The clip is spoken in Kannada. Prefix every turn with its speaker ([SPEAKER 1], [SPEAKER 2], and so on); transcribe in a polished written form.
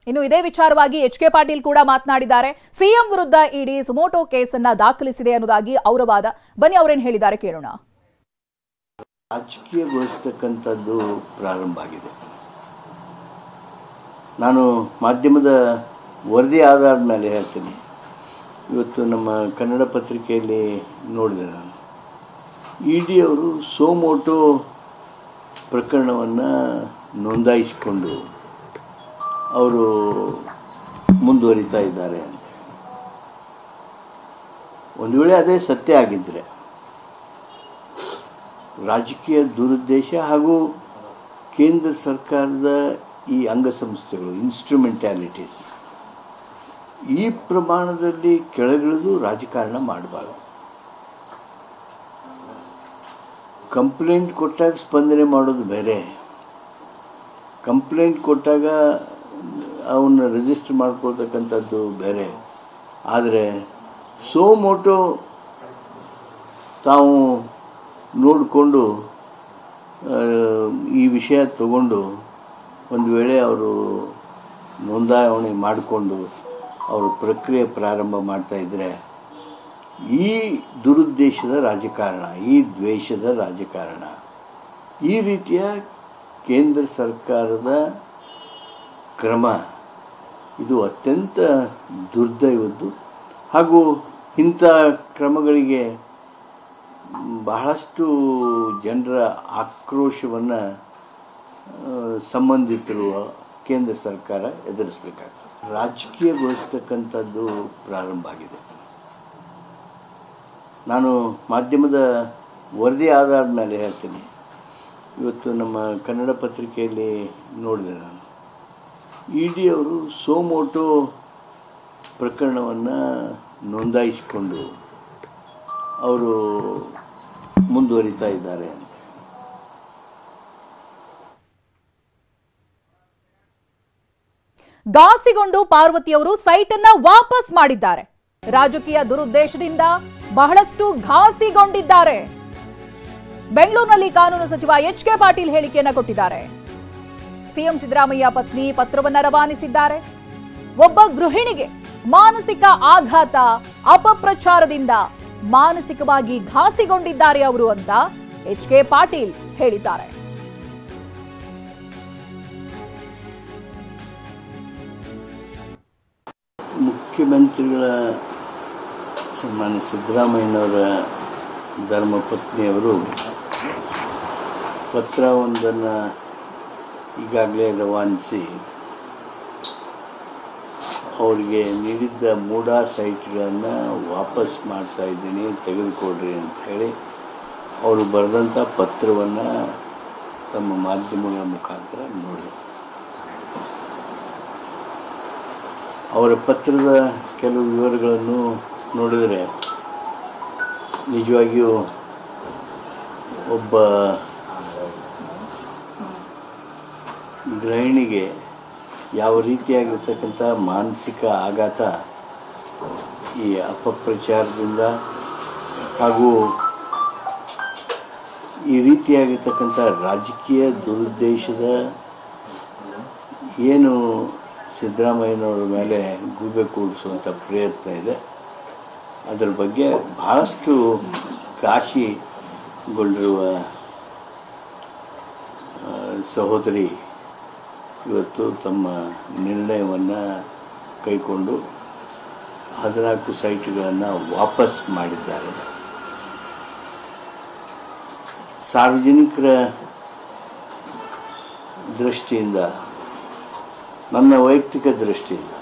[SPEAKER 1] ಇನ್ನು ಇದೇ ವಿಚಾರವಾಗಿ ಎಚ್.ಕೆ. ಪಾಟೀಲ್ ಕೂಡ ಮಾತನಾಡಿದ್ದಾರೆ. ಸಿಎಂ ವಿರುದ್ಧ ಇಡಿ ಸುಮೋಟೋ ಕೇಸನ್ನ ದಾಖಲಿಸಿದೆ ಅನ್ನೋದಾಗಿ ಅವರ ವಾದ. ಬನ್ನಿ ಅವರೇನು ಹೇಳಿದ್ದಾರೆ ಕೇಳೋಣ.
[SPEAKER 2] ರಾಜಕೀಯಗೊಳಿಸತಕ್ಕಂಥದ್ದು ಪ್ರಾರಂಭ ಆಗಿದೆ. ನಾನು ಮಾಧ್ಯಮದ ವರದಿ ಆಧಾರದ ಮೇಲೆ ಹೇಳ್ತೀನಿ. ಇವತ್ತು ನಮ್ಮ ಕನ್ನಡ ಪತ್ರಿಕೆಯಲ್ಲಿ ನೋಡಿದೆ ನಾನು, ಇಡಿ ಅವರು ಸುಮೋಟೋ ಪ್ರಕರಣವನ್ನು ನೋಂದಾಯಿಸಿಕೊಂಡು ಅವರು ಮುಂದುವರಿತಾ ಇದ್ದಾರೆ ಅಂತ. ಒಂದು ವೇಳೆ ಅದೇ ಸತ್ಯ ಆಗಿದ್ದರೆ ರಾಜಕೀಯ ದುರುದ್ದೇಶ ಹಾಗೂ ಕೇಂದ್ರ ಸರ್ಕಾರದ ಈ ಅಂಗಸಂಸ್ಥೆಗಳು ಇನ್ಸ್ಟ್ರುಮೆಂಟ್ಯಾಲಿಟೀಸ್ ಈ ಪ್ರಮಾಣದಲ್ಲಿ ಕೆಳಗಿಳಿದು ರಾಜಕಾರಣ ಮಾಡಬಾರ್ದು. ಕಂಪ್ಲೇಂಟ್ ಕೊಟ್ಟಾಗ ಸ್ಪಂದನೆ ಮಾಡೋದು ಬೇರೆ, ಕಂಪ್ಲೇಂಟ್ ಕೊಟ್ಟಾಗ ಅವನ್ನ ರಿಜಿಸ್ಟರ್ ಮಾಡ್ಕೊಳ್ತಕ್ಕಂಥದ್ದು ಬೇರೆ. ಆದರೆ ಸುಮೋಟೋ ತಾವು ನೋಡಿಕೊಂಡು ಈ ವಿಷಯ ತಗೊಂಡು ಒಂದು ವೇಳೆ ಅವರು ನೋಂದಾವಣೆ ಮಾಡಿಕೊಂಡು ಅವರು ಪ್ರಕ್ರಿಯೆ ಪ್ರಾರಂಭ ಮಾಡ್ತಾಯಿದ್ರೆ ಈ ದುರುದ್ದೇಶದ ರಾಜಕಾರಣ, ಈ ದ್ವೇಷದ ರಾಜಕಾರಣ, ಈ ರೀತಿಯ ಕೇಂದ್ರ ಸರ್ಕಾರದ ಕ್ರಮ ಇದು ಅತ್ಯಂತ ದುರ್ದೈವದ್ದು. ಹಾಗೂ ಇಂಥ ಕ್ರಮಗಳಿಗೆ ಬಹಳಷ್ಟು ಜನರ ಆಕ್ರೋಶವನ್ನು ಸಂಬಂಧಿತರು ಕೇಂದ್ರ ಸರ್ಕಾರ ಎದುರಿಸಬೇಕಾಗ್ತದೆ. ರಾಜಕೀಯಗೊಳಿಸತಕ್ಕಂಥದ್ದು ಪ್ರಾರಂಭ ಆಗಿದೆ. ನಾನು ಮಾಧ್ಯಮದ ವರದಿ ಆಧಾರದ ಮೇಲೆ ಹೇಳ್ತೀನಿ. ಇವತ್ತು ನಮ್ಮ ಕನ್ನಡ ಪತ್ರಿಕೆಯಲ್ಲಿ ನೋಡಿದೆ ನಾನು, ಇಡಿ ಅವರು ಸುಮೋಟೋ ಪ್ರಕರಣವನ್ನು ನೋಂದಾಯಿಸಿಕೊಂಡು ಅವರು ಮುಂದುವರಿತಾ ಇದ್ದಾರೆ ಅಂತ.
[SPEAKER 1] ಗಾಸಿಗೊಂಡು ಪಾರ್ವತಿಯವರು ಸೈಟ್ ಅನ್ನ ವಾಪಸ್ ಮಾಡಿದ್ದಾರೆ. ರಾಜಕೀಯ ದುರುದ್ದೇಶದಿಂದ ಬಹಳಷ್ಟು ಘಾಸಿಗೊಂಡಿದ್ದಾರೆ. ಬೆಂಗಳೂರಿನಲ್ಲಿ ಕಾನೂನು ಸಚಿವ ಎಚ್.ಕೆ. ಪಾಟೀಲ್ ಹೇಳಿಕೆಯನ್ನ ಕೊಟ್ಟಿದ್ದಾರೆ. ಸಿಎಂ ಸಿದ್ದರಾಮಯ್ಯ ಪತ್ನಿ ಪತ್ರವನ್ನ ರವಾನಿಸಿದ್ದಾರೆ. ಒಬ್ಬ ಗೃಹಿಣಿಗೆ ಮಾನಸಿಕ ಆಘಾತ, ಅಪಪ್ರಚಾರದಿಂದ ಮಾನಸಿಕವಾಗಿ ಘಾಸಿಗೊಂಡಿದ್ದಾರೆ ಅವರು ಅಂತ ಎಚ್.ಕೆ. ಪಾಟೀಲ್ ಹೇಳಿದ್ದಾರೆ.
[SPEAKER 2] ಮುಖ್ಯಮಂತ್ರಿಗಳ ಸನ್ಮಾನ್ಯ ಸಿದ್ದರಾಮಯ್ಯನವರ ಧರ್ಮಪತ್ನಿಯವರು ಪತ್ರವೊಂದನ್ನು ಈಗಾಗಲೇ ರವಾನಿಸಿ ಅವರಿಗೆ ನೀಡಿದ್ದ ಮೂಡಾ ಸೈಟ್ಗಳನ್ನು ವಾಪಸ್ ಮಾಡ್ತಾ ಇದ್ದೀನಿ, ತೆಗೆದುಕೊಡ್ರಿ ಅಂತ ಹೇಳಿ ಅವರು ಬರೆದಂಥ ಪತ್ರವನ್ನು ತಮ್ಮ ಮಾಧ್ಯಮಗಳ ಮುಖಾಂತರ ನೋಡಿದರು. ಅವರ ಪತ್ರದ ಕೆಲವು ವಿವರಗಳನ್ನು ನೋಡಿದರೆ ನಿಜವಾಗಿಯೂ ಒಬ್ಬ ಗೃಹಿಣಿಗೆ ಯಾವ ರೀತಿಯಾಗಿರ್ತಕ್ಕಂಥ ಮಾನಸಿಕ ಆಘಾತ ಈ ಅಪಪ್ರಚಾರದಿಂದ ಹಾಗೂ ಈ ರೀತಿಯಾಗಿರ್ತಕ್ಕಂಥ ರಾಜಕೀಯ ದುರುದ್ದೇಶದ ಏನು ಸಿದ್ದರಾಮಯ್ಯನವರ ಮೇಲೆ ಗೂಬೆ ಕೂಡಿಸುವಂಥ ಪ್ರಯತ್ನ ಇದೆ, ಅದರ ಬಗ್ಗೆ ಬಹಳಷ್ಟು ಘಾಸಿಗೊಂಡಿರುವ ಸಹೋದರಿ ಇವತ್ತು ತಮ್ಮ ನಿರ್ಣಯವನ್ನು ಕೈಗೊಂಡು 14 ಸೈಟ್ಗಳನ್ನು ವಾಪಸ್ ಮಾಡಿದ್ದಾರೆ. ಸಾರ್ವಜನಿಕರ ದೃಷ್ಟಿಯಿಂದ, ನನ್ನ ವೈಯಕ್ತಿಕ ದೃಷ್ಟಿಯಿಂದ